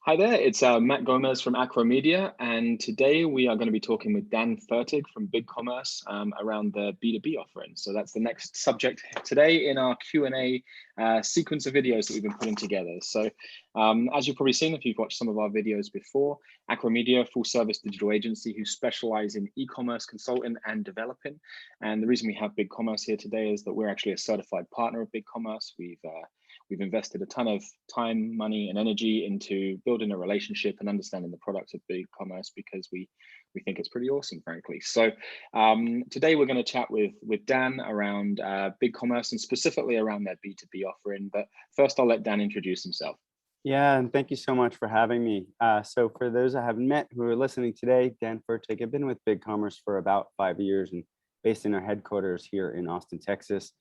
Hi there, it's Matt Gomez from Acro Media, and today we are going to be talking with Dan Fertig from BigCommerce around the B2B offering. So that's the next subject today in our Q&A sequence of videos that we've been putting together. So as you've probably seen, if you've watched some of our videos before, Acro Media, full service digital agency who specialize in e-commerce consulting and developing. And the reason we have BigCommerce here today is that we're actually a certified partner of BigCommerce. We've invested a ton of time, money, and energy into building a relationship and understanding the products of BigCommerce because we think it's pretty awesome, frankly. So today we're going to chat with Dan around BigCommerce and specifically around their B2B offering. But first, I'll let Dan introduce himself. Yeah, and thank you so much for having me. So for those I haven't met who are listening today, Dan Fertig, I've been with BigCommerce for about 5 years and based in our headquarters here in Austin, Texas.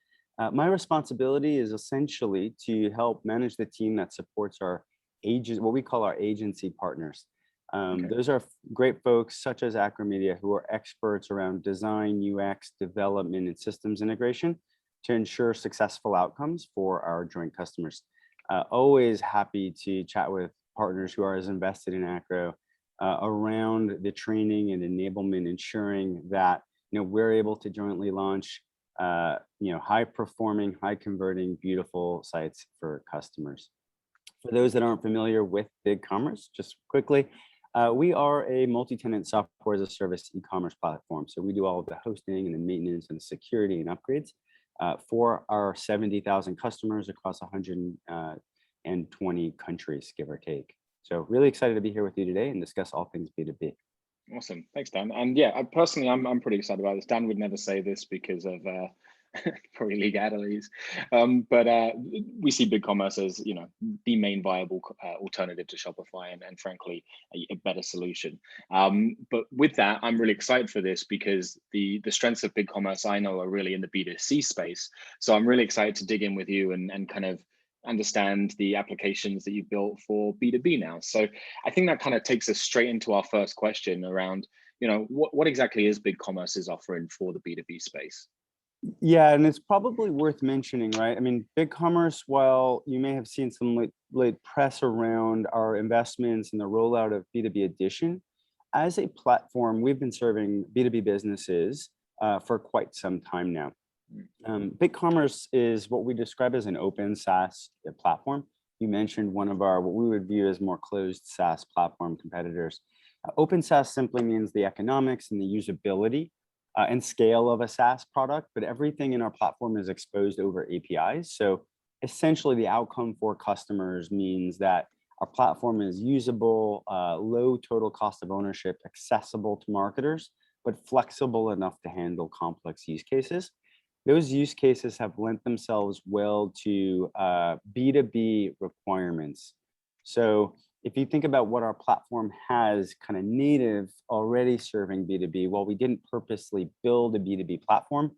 My responsibility is essentially to help manage the team that supports our agents, what we call our agency partners. Okay. Those are great folks such as Acro Media who are experts around design, UX, development, and systems integration to ensure successful outcomes for our joint customers. Always happy to chat with partners who are as invested in Acro around the training and enablement, ensuring that we're able to jointly launch high performing, high converting, beautiful sites for customers. For those that aren't familiar with BigCommerce, just quickly, we are a multi-tenant software as a service e-commerce platform. So we do all of the hosting and the maintenance and the security and upgrades for our 70,000 customers across 120 countries, give or take. So really excited to be here with you today and discuss all things B2B. Awesome, thanks, Dan. And yeah, personally, I'm pretty excited about this. Dan would never say this because of probably legalities, but we see BigCommerce as the main viable alternative to Shopify, and frankly a better solution. But with that, I'm really excited for this because the strengths of BigCommerce I know are really in the B2C space. So I'm really excited to dig in with you and kind of understand the applications that you've built for B2B now. So I think that kind of takes us straight into our first question around, what exactly is BigCommerce's offering for the B2B space? Yeah, and it's probably worth mentioning, right? I mean, BigCommerce, while you may have seen some late press around our investments and the rollout of B2B Edition, as a platform, we've been serving B2B businesses for quite some time now. BigCommerce is what we describe as an open SaaS platform. You mentioned one of our, what we would view as more closed SaaS platform competitors. Open SaaS simply means the economics and the usability and scale of a SaaS product, but everything in our platform is exposed over APIs. So essentially the outcome for customers means that our platform is usable, low total cost of ownership, accessible to marketers, but flexible enough to handle complex use cases. Those use cases have lent themselves well to B2B requirements. So if you think about what our platform has kind of native already serving B2B, while we didn't purposely build a B2B platform,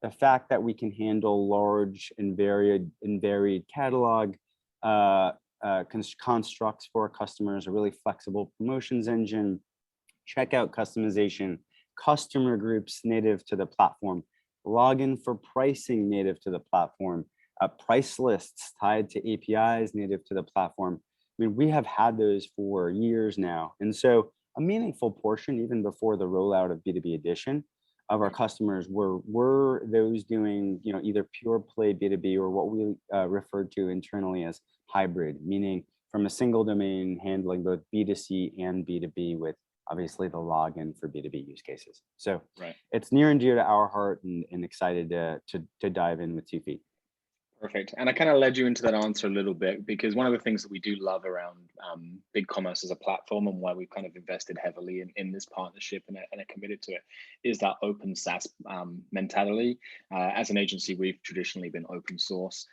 the fact that we can handle large and varied catalog constructs for our customers, a really flexible promotions engine, checkout customization, customer groups native to the platform, login for pricing native to the platform, price lists tied to APIs native to the platform. I mean, we have had those for years now. And so a meaningful portion, even before the rollout of B2B Edition, of our customers were those doing either pure play B2B or what we referred to internally as hybrid, meaning from a single domain handling both B2C and B2B with obviously the login for B2B use cases. So It's near and dear to our heart and excited to dive in with 2 feet. Perfect. And I kind of led you into that answer a little bit because one of the things that we do love around BigCommerce as a platform and why we've kind of invested heavily in this partnership and are committed to it is that open SaaS mentality. As an agency, we've traditionally been open source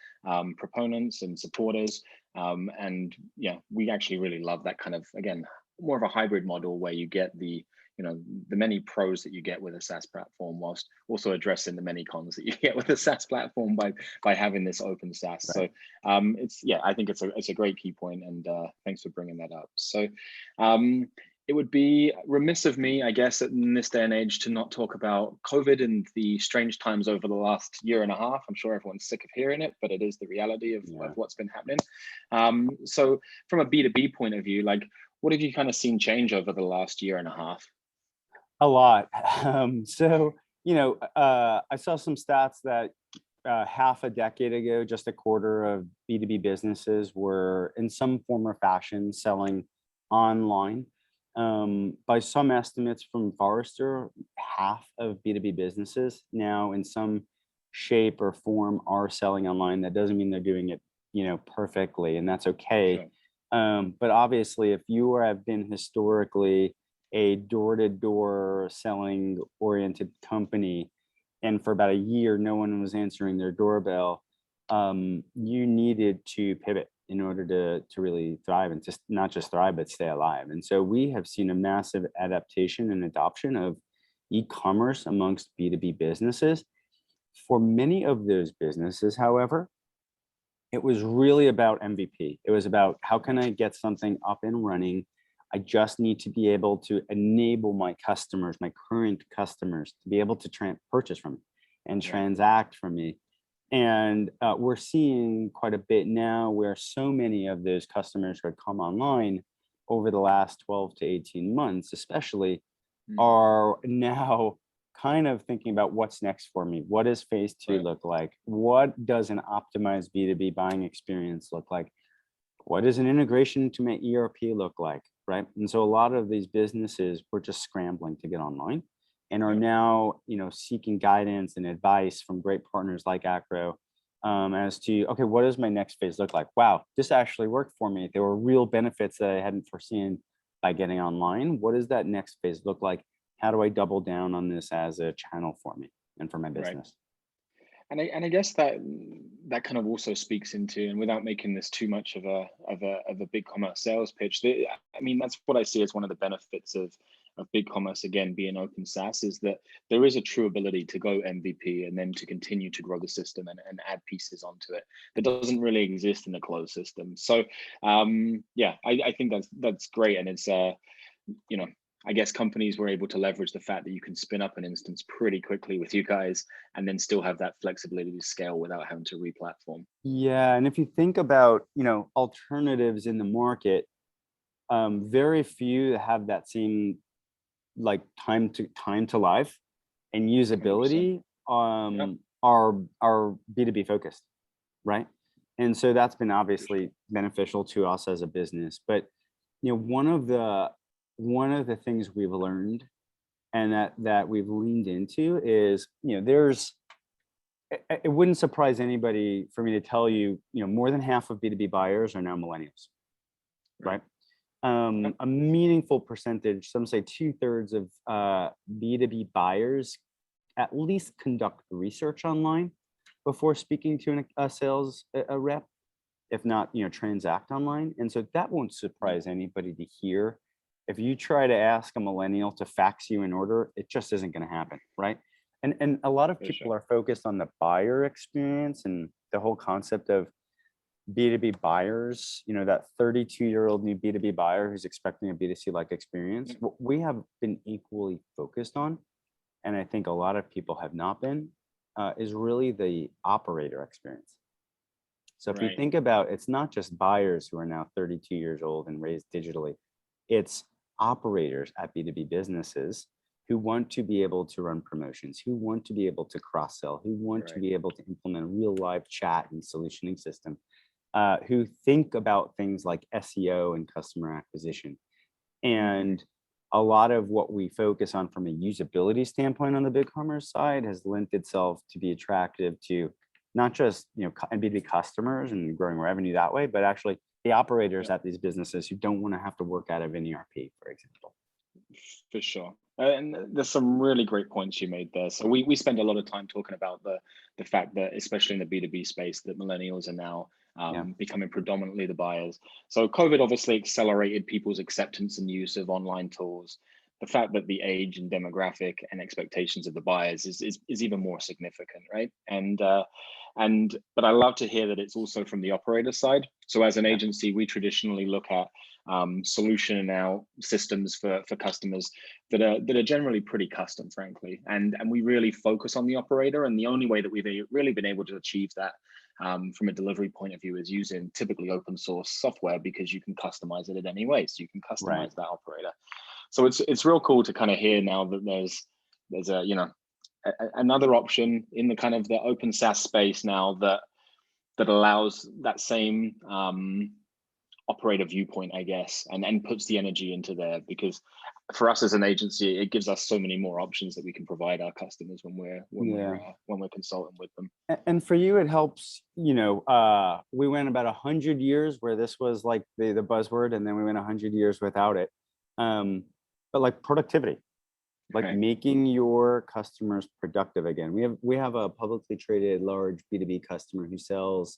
proponents and supporters. And we actually really love that kind of, again, more of a hybrid model where you get the many pros that you get with a SaaS platform, whilst also addressing the many cons that you get with a SaaS platform by having this open SaaS. Right. So I think it's a great key point, and thanks for bringing that up. So it would be remiss of me, I guess, in this day and age to not talk about COVID and the strange times over the last year and a half. I'm sure everyone's sick of hearing it, but it is the reality of what's been happening. So from a B2B point of view, like, what have you kind of seen change over the last year and a half? A lot. So, I saw some stats that half a decade ago, just a quarter of B2B businesses were in some form or fashion selling online. By some estimates from Forrester, half of B2B businesses now in some shape or form are selling online. That doesn't mean they're doing it, perfectly, and that's okay. Sure. But obviously, if you have been historically a door-to-door selling oriented company, and for about a year, no one was answering their doorbell, you needed to pivot in order to really thrive, and just not just thrive, but stay alive. And so we have seen a massive adaptation and adoption of e-commerce amongst B2B businesses. For many of those businesses, however, it was really about MVP. It was about, how can I get something up and running? I just need to be able to enable my customers, my current customers, to be able to purchase from me and transact from me. And we're seeing quite a bit now where so many of those customers who had come online over the last 12 to 18 months, especially, are now kind of thinking about, what's next for me? What does phase two look like? What does an optimized B2B buying experience look like? What does an integration to my ERP look like, right? And so a lot of these businesses were just scrambling to get online, and are now, seeking guidance and advice from great partners like Acro, as to, okay, what does my next phase look like? Wow, this actually worked for me. There were real benefits that I hadn't foreseen by getting online. What does that next phase look like? How do I double down on this as a channel for me and for my business? And I guess that kind of also speaks into, and without making this too much of a BigCommerce sales pitch, I mean, that's what I see as one of the benefits of BigCommerce, again, being open SaaS, is that there is a true ability to go MVP and then to continue to grow the system and add pieces onto it that doesn't really exist in the closed system. So I think that's great. And it's I guess companies were able to leverage the fact that you can spin up an instance pretty quickly with you guys, and then still have that flexibility to scale without having to re-platform. Yeah, and if you think about, alternatives in the market, very few have that same, like, time to live and usability, 100%. are B2B focused, right? And so that's been obviously beneficial to us as a business. But one of the things we've learned, and that we've leaned into, is, it wouldn't surprise anybody for me to tell you, more than half of B2B buyers are now millennials, right? A meaningful percentage, some say 2/3 of B2B buyers at least conduct research online before speaking to a sales rep, if not, transact online. And so that won't surprise anybody to hear. If you try to ask a millennial to fax you an order, it just isn't going to happen, right? And a lot of people are focused on the buyer experience and the whole concept of B2B buyers, that 32-year-old new B2B buyer who's expecting a B2C-like experience. What we have been equally focused on, and I think a lot of people have not been, is really the operator experience. So if you think about, it's not just buyers who are now 32 years old and raised digitally, it's operators at B2B businesses who want to be able to run promotions, who want to be able to cross-sell, who want to be able to implement a real live chat and solutioning system, who think about things like SEO and customer acquisition. And a lot of what we focus on from a usability standpoint on the BigCommerce side has lent itself to be attractive to not just B2B customers and growing revenue that way, but actually the operators at these businesses who don't want to have to work out of an ERP, for example. For sure. And there's some really great points you made there. So we spend a lot of time talking about the fact that, especially in the B2B space, that millennials are now becoming predominantly the buyers. So COVID obviously accelerated people's acceptance and use of online tools. The fact that the age and demographic and expectations of the buyers is even more significant, right? But I love to hear that it's also from the operator side. So as an agency, we traditionally look at solution now systems for customers that are generally pretty custom, frankly. And we really focus on the operator. And the only way that we've really been able to achieve that from a delivery point of view is using typically open source software, because you can customize it in any way. So you can customize that operator. So it's real cool to kind of hear now that there's a, you know, another option in the kind of the open SaaS space now that allows that same operator viewpoint, I guess, and puts the energy into there. Because for us as an agency, it gives us so many more options that we can provide our customers when we're consulting with them. And for you, it helps, you know, we went about 100 years where this was like the buzzword, and then we went 100 years without it. But like productivity, like making your customers productive again. We have a publicly traded large B2B customer who sells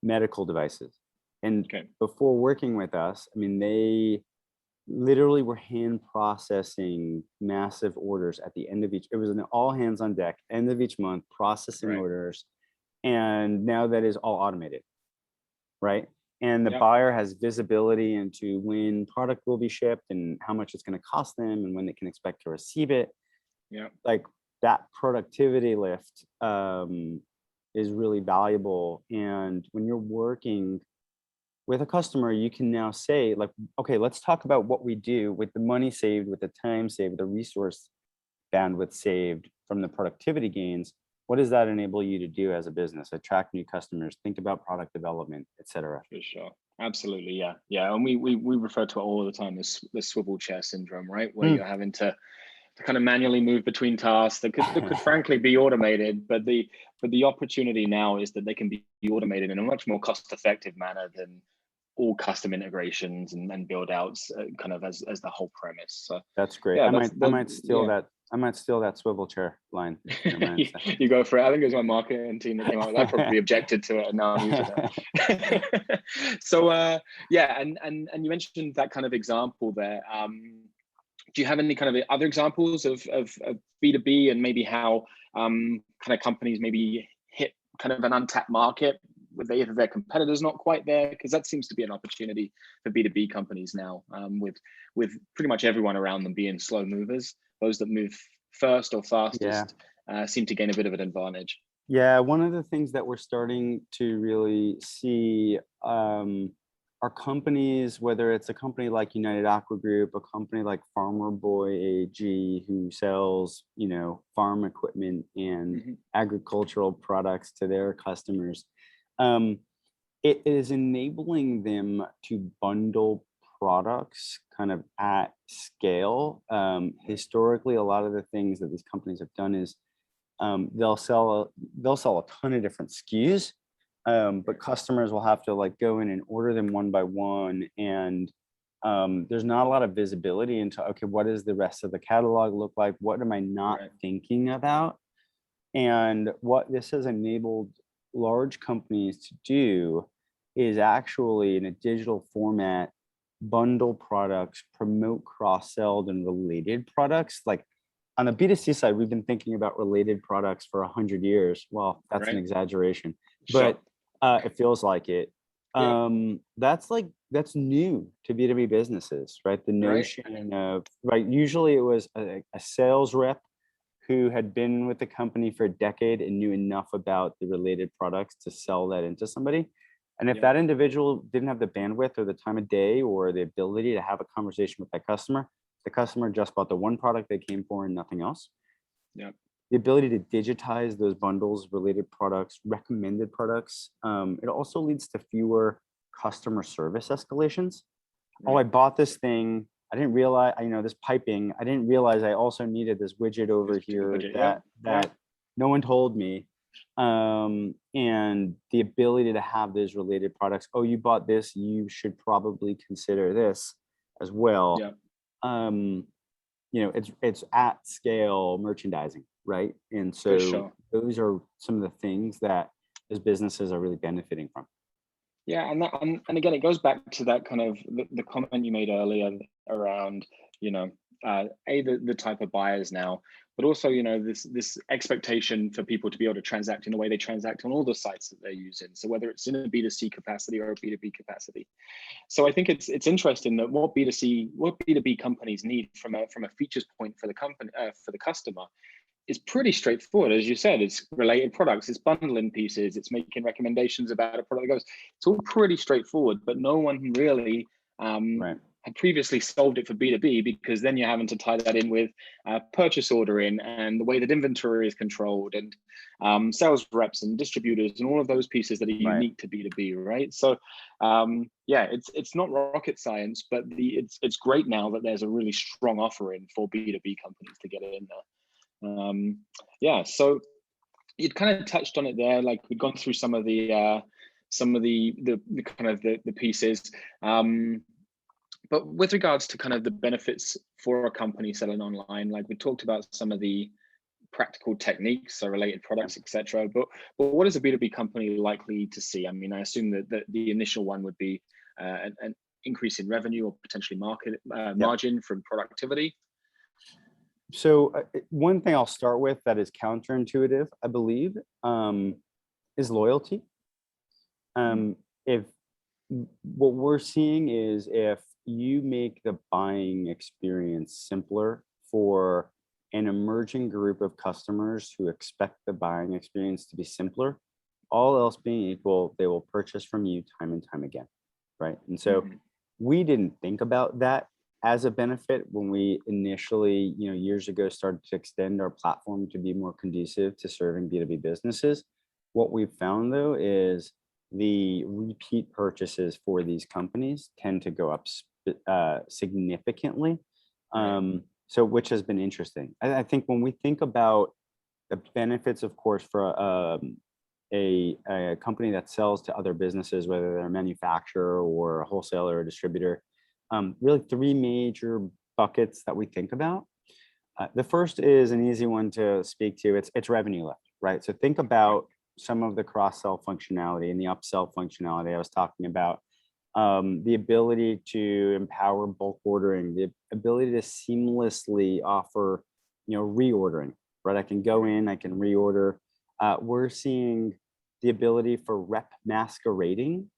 medical devices. And before working with us, I mean, they literally were hand processing massive orders at the end of each. It was an all hands on deck, end of each month, processing orders. And now that is all automated, right? And the buyer has visibility into when product will be shipped and how much it's going to cost them and when they can expect to receive it. Like that productivity lift is really valuable. And when you're working with a customer, you can now say, like, okay, let's talk about what we do with the money saved, with the time saved, the resource bandwidth saved from the productivity gains. What does that enable you to do as a business? Attract new customers, think about product development, et cetera. For sure. Absolutely. Yeah. And we refer to it all the time as the swivel chair syndrome, right? Where you're having to kind of manually move between tasks that could frankly be automated, but the opportunity now is that they can be automated in a much more cost-effective manner than all custom integrations and build outs kind of as the whole premise. So that's great. I might steal that. I might steal that swivel chair line. You go for it. I think it was my marketing team that came out with that. I probably objected to it, and now I'm using it. So yeah, and you mentioned that kind of example there. Do you have any kind of other examples of B2B and maybe how kind of companies maybe hit kind of an untapped market with either their competitors not quite there? Because that seems to be an opportunity for B2B companies now, with pretty much everyone around them being slow movers. Those that move first or fastest seem to gain a bit of an advantage. Yeah, one of the things that we're starting to really see are companies, whether it's a company like United Aqua Group, a company like Farmer Boy AG, who sells, you know, farm equipment and agricultural products to their customers. It is enabling them to bundle products kind of at scale. Historically, a lot of the things that these companies have done is they'll sell a ton of different SKUs, but customers will have to like go in and order them one by one, and there's not a lot of visibility into, okay, what does the rest of the catalog look like? What am I not thinking about? And what this has enabled large companies to do is actually, in a digital format, bundle products, promote cross-selled and related products. Like on the B2C side, we've been thinking about related products for 100 years. Well, that's an exaggeration, but it feels like it. That's new to B2B businesses, right? The notion of, usually it was a sales rep who had been with the company for a decade and knew enough about the related products to sell that into somebody. And if that individual didn't have the bandwidth or the time of day or the ability to have a conversation with that customer, the customer just bought the one product they came for and nothing else. The ability to digitize those bundles, related products, recommended products. It also leads to fewer customer service escalations. Oh, I bought this thing. I didn't realize, this piping, I didn't realize I also needed this widget over here that no one told me. And the ability to have those related products. Oh, you bought this, you should probably consider this as well. It's at scale merchandising, right? And so those are some of the things that those businesses are really benefiting from. Yeah, and again, it goes back to that kind of the comment you made earlier around, the type of buyers now, but also, this expectation for people to be able to transact in the way they transact on all the sites that they're using. So whether it's in a B2C capacity or a B2B capacity. So I think it's interesting that what B2B companies need from a features point for the company, for the customer, is pretty straightforward. As you said, it's related products, it's bundling pieces, it's making recommendations about a product that goes. It's all pretty straightforward, but no one really Right. had previously solved it for B2B, because then you're having to tie that in with purchase ordering and the way that inventory is controlled, and sales reps and distributors and all of those pieces that are Right. unique to B2B, right? So yeah, it's not rocket science, but it's great now that there's a really strong offering for B2B companies to get in there. Yeah, so you'd kind of touched on it there, like we'd gone through some of the kind of the pieces, but with regards to kind of the benefits for a company selling online, like we talked about some of the practical techniques, so related products, etc. But what is a B2B company likely to see? I mean, I assume that the initial one would be an increase in revenue or potentially margin from productivity. So one thing I'll start with that is counterintuitive, I believe, is loyalty. If what we're seeing is, if you make the buying experience simpler for an emerging group of customers who expect the buying experience to be simpler, all else being equal, they will purchase from you time and time again, right? And so we didn't think about that as a benefit when we initially, years ago, started to extend our platform to be more conducive to serving B2B businesses. What we've found, though, is the repeat purchases for these companies tend to go up significantly. So which has been interesting. I think when we think about the benefits, of course, for a company that sells to other businesses, whether they're a manufacturer or a wholesaler or distributor, really three major buckets that we think about. The first is an easy one to speak to. It's revenue lift, right? So think about some of the cross-sell functionality and the upsell functionality I was talking about. The ability to empower bulk ordering, the ability to seamlessly offer, reordering, right? I can go in, I can reorder. We're seeing the ability for rep masquerading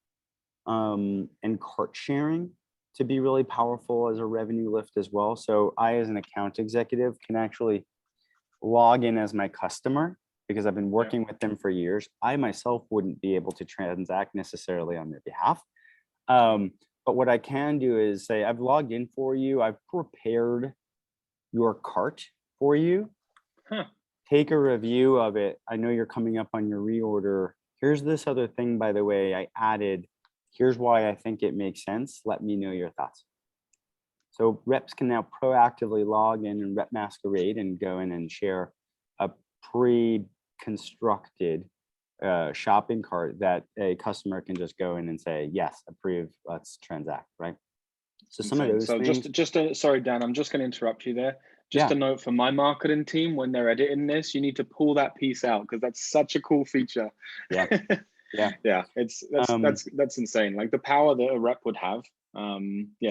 and cart sharing to be really powerful as a revenue lift as well. So I, as an account executive, can actually log in as my customer because I've been working with them for years. I myself wouldn't be able to transact necessarily on their behalf. But what I can do is say, I've logged in for you. I've prepared your cart for you. Take a review of it. I know you're coming up on your reorder. Here's this other thing, by the way, I added. Here's why I think it makes sense. Let me know your thoughts. So reps can now proactively log in and rep masquerade and go in and share a pre-constructed shopping cart that a customer can just go in and say, yes, approve, let's transact, right? So some of those things. Sorry, Dan, I'm just going to interrupt you there. Just a note for my marketing team, when they're editing this, you need to pull that piece out because that's such a cool feature. Yeah. That's insane. Like the power that a rep would have.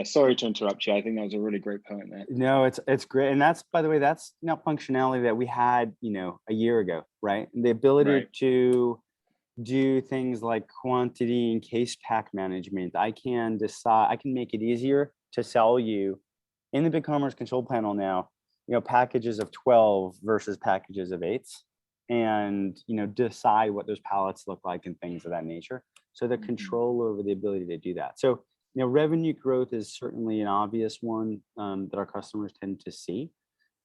Sorry to interrupt you. I think that was a really great point there. No, it's great. And that's, by the way, that's now functionality that we had, a year ago, right? And the ability to do things like quantity and case pack management. I can decide, I can make it easier to sell you in the BigCommerce control panel now, packages of 12 versus packages of 8s, and, decide what those pallets look like and things of that nature. So the control over the ability to do that. So, revenue growth is certainly an obvious one that our customers tend to see,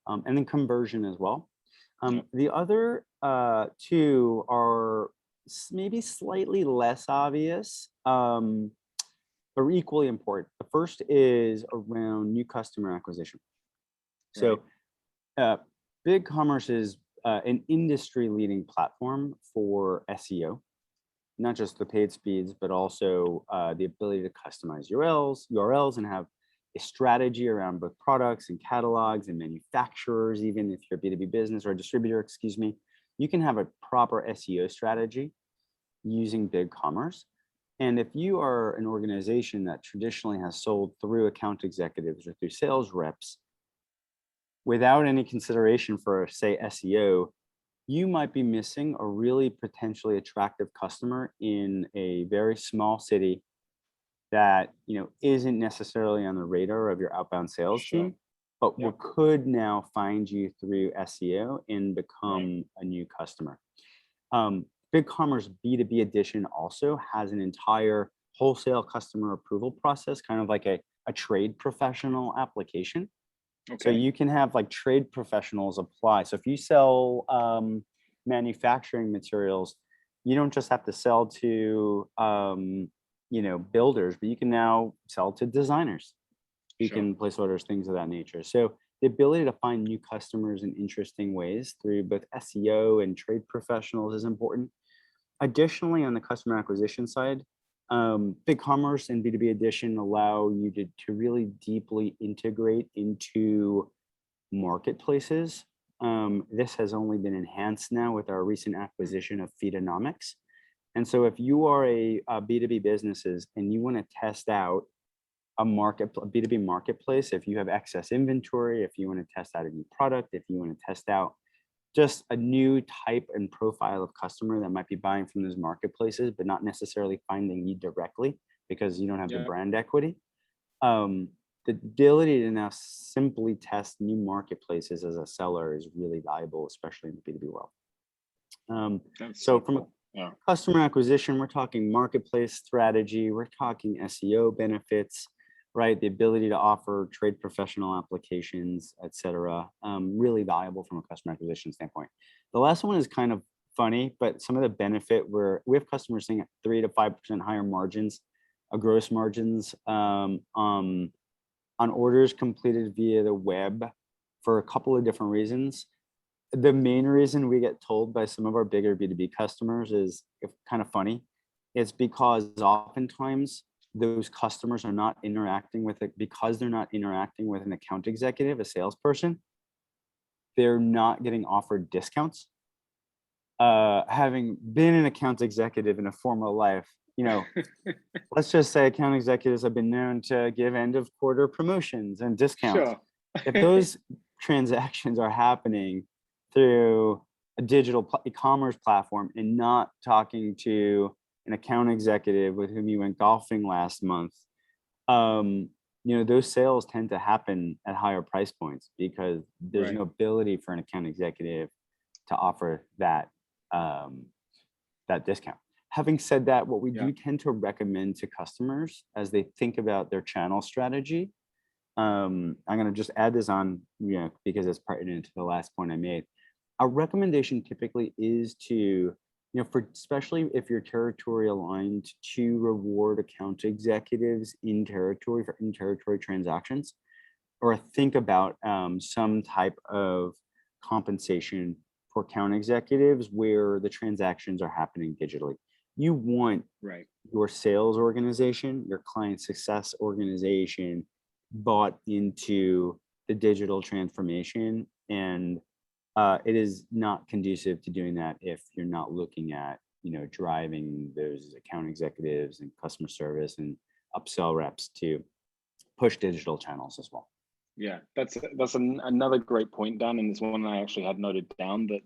and then conversion as well. The other two are maybe slightly less obvious, but equally important. The first is around new customer acquisition. So BigCommerce is an industry-leading platform for SEO, not just the paid speeds, but also the ability to customize URLs and have a strategy around both products and catalogs and manufacturers. Even if you're a B2B business or a distributor, you can have a proper SEO strategy using BigCommerce. And if you are an organization that traditionally has sold through account executives or through sales reps, without any consideration for, say, SEO, you might be missing a really potentially attractive customer in a very small city that, isn't necessarily on the radar of your outbound sales Sure. team, but Yep. could now find you through SEO and Right. become a new customer. BigCommerce B2B edition also has an entire wholesale customer approval process, kind of like a trade professional application. So Okay. you can have like trade professionals apply. So if you sell manufacturing materials, you don't just have to sell to builders, but you can now sell to designers. You Sure. can place orders, things of that nature. So the ability to find new customers in interesting ways through both SEO and trade professionals is important. Additionally, on the customer acquisition side, BigCommerce and B2B Edition allow you to really deeply integrate into marketplaces. This has only been enhanced now with our recent acquisition of Feedonomics. And so if you are a B2B businesses and you want to test out a B2B marketplace, if you have excess inventory, if you want to test out a new product, if you want to test out just a new type and profile of customer that might be buying from those marketplaces, but not necessarily finding you directly because you don't have the Yep. brand equity. The ability to now simply test new marketplaces as a seller is really valuable, especially in the B2B world. That's So from a cool. Yeah. customer acquisition, we're talking marketplace strategy, we're talking SEO benefits, right? The ability to offer trade professional applications, et cetera. Really valuable from a customer acquisition standpoint. The last one is kind of funny, but some of the benefit we have customers seeing 3 to 5% higher margins, gross margins on orders completed via the web for a couple of different reasons. The main reason we get told by some of our bigger B2B customers is kind of funny. It's because oftentimes those customers are not interacting with it because they're not interacting with an account executive, a salesperson. They're not getting offered discounts. Having been an account executive in a former life, let's just say account executives have been known to give end of quarter promotions and discounts. Sure. If those transactions are happening through a digital e-commerce platform and not talking to an account executive with whom you went golfing last month, those sales tend to happen at higher price points because there's Right. no ability for an account executive to offer that discount. Having said that, what we Yeah. do tend to recommend to customers as they think about their channel strategy, I'm going to just add this on, because it's pertinent to the last point I made. Our recommendation typically is to, especially if you're territory aligned, to reward account executives in territory for in-territory transactions, or think about some type of compensation for account executives where the transactions are happening digitally. You want Right. your sales organization, your client success organization bought into the digital transformation, and it is not conducive to doing that if you're not looking at driving those account executives and customer service and upsell reps to push digital channels as well. Yeah, that's another great point, Dan, and it's one I actually had noted down that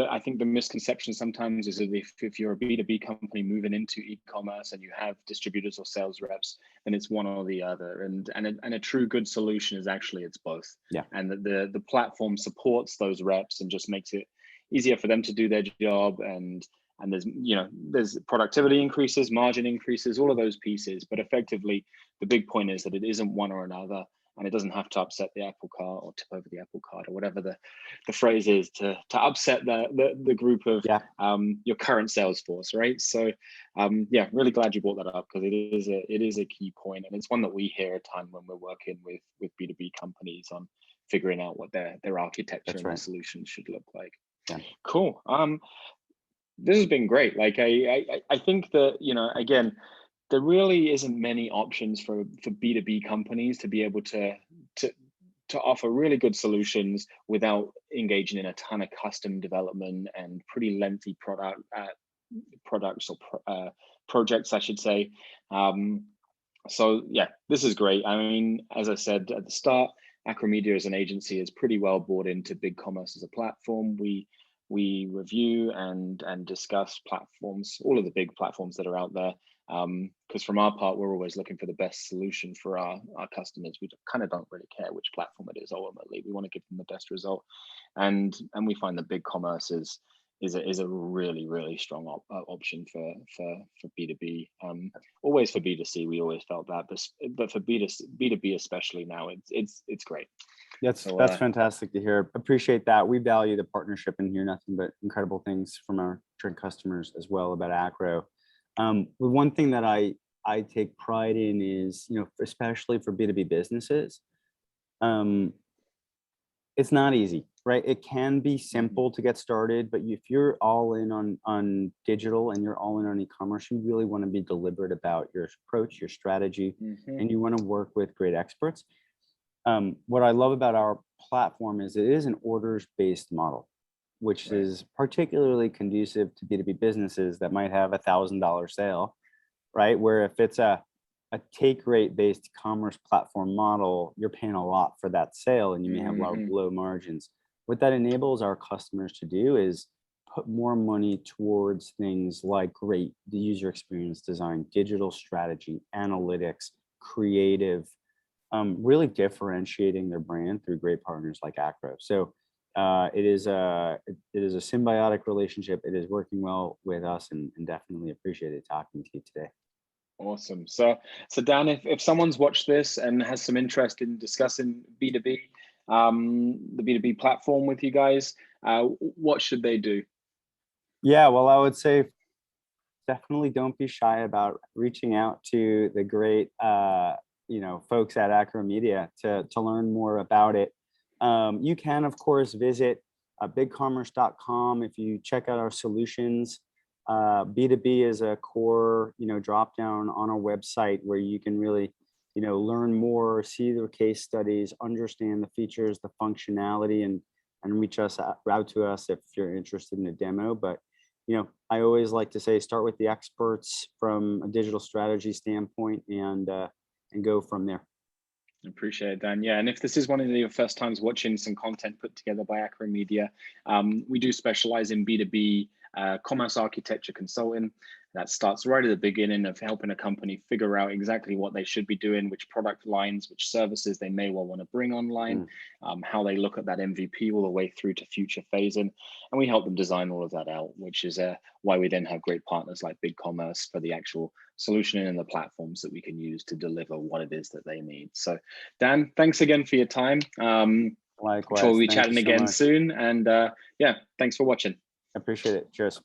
I think the misconception sometimes is that if you're a B2B company moving into e-commerce and you have distributors or sales reps, then it's one or the other, and a true good solution is actually it's both. Yeah. And that the platform supports those reps and just makes it easier for them to do their job, and there's productivity increases, margin increases, all of those pieces. But effectively, the big point is that it isn't one or another. And it doesn't have to upset the apple cart or tip over the apple cart or whatever the phrase is to upset the group of your current sales force, right? So really glad you brought that up because it is a key point, and it's one that we hear a ton when we're working with B2B companies on figuring out what their architecture and their solutions should look like. Yeah. Cool. This has been great. Like I think that again, there really isn't many options for B2B companies to be able to offer really good solutions without engaging in a ton of custom development and pretty lengthy products or projects, I should say. So yeah, this is great. I mean, as I said at the start, Acromedia as an agency is pretty well bought into BigCommerce as a platform. We review and discuss platforms, all of the big platforms that are out there. Because from our part, we're always looking for the best solution for our customers. We kind of don't really care which platform it is ultimately. We want to give them the best result. And we find that BigCommerce is a really, really strong option for B2B. Always for B2C, we always felt that, but for B2B especially now, it's great. That's fantastic to hear. Appreciate that. We value the partnership and hear nothing but incredible things from our current customers as well about Acro. The one thing that I take pride in is, especially for B2B businesses, it's not easy, right? It can be simple to get started, but if you're all in on digital and you're all in on e-commerce, you really want to be deliberate about your approach, your strategy, and you want to work with great experts. What I love about our platform is it is an orders-based model, which is particularly conducive to B2B businesses that might have $1,000 sale, right? Where if it's a take rate based commerce platform model, you're paying a lot for that sale and you may have low margins. What that enables our customers to do is put more money towards things like great user experience design, digital strategy, analytics, creative, really differentiating their brand through great partners like Acro. So it is a symbiotic relationship. It is working well with us, and definitely appreciated talking to you today. Awesome. So Dan, if someone's watched this and has some interest in discussing B2B, the B2B platform with you guys, what should they do? Yeah, well, I would say definitely don't be shy about reaching out to the great folks at Acromedia to learn more about it. You can, of course, visit BigCommerce.com. If you check out our solutions, B2B is a core, drop down on our website where you can really, learn more, see the case studies, understand the features, the functionality, and reach out to us if you're interested in a demo. But, I always like to say, start with the experts from a digital strategy standpoint and go from there. Appreciate it, Dan. Yeah, and if this is one of your first times watching some content put together by Acromedia, we do specialize in B2B commerce architecture consulting. That starts right at the beginning of helping a company figure out exactly what they should be doing, which product lines, which services they may well want to bring online, how they look at that MVP all the way through to future phasing. And we help them design all of that out, which is why we then have great partners like BigCommerce for the actual solutioning and the platforms that we can use to deliver what it is that they need. So Dan, thanks again for your time. Likewise. I'm sure we'll be chatting again soon. And yeah, thanks for watching. Appreciate it. Cheers.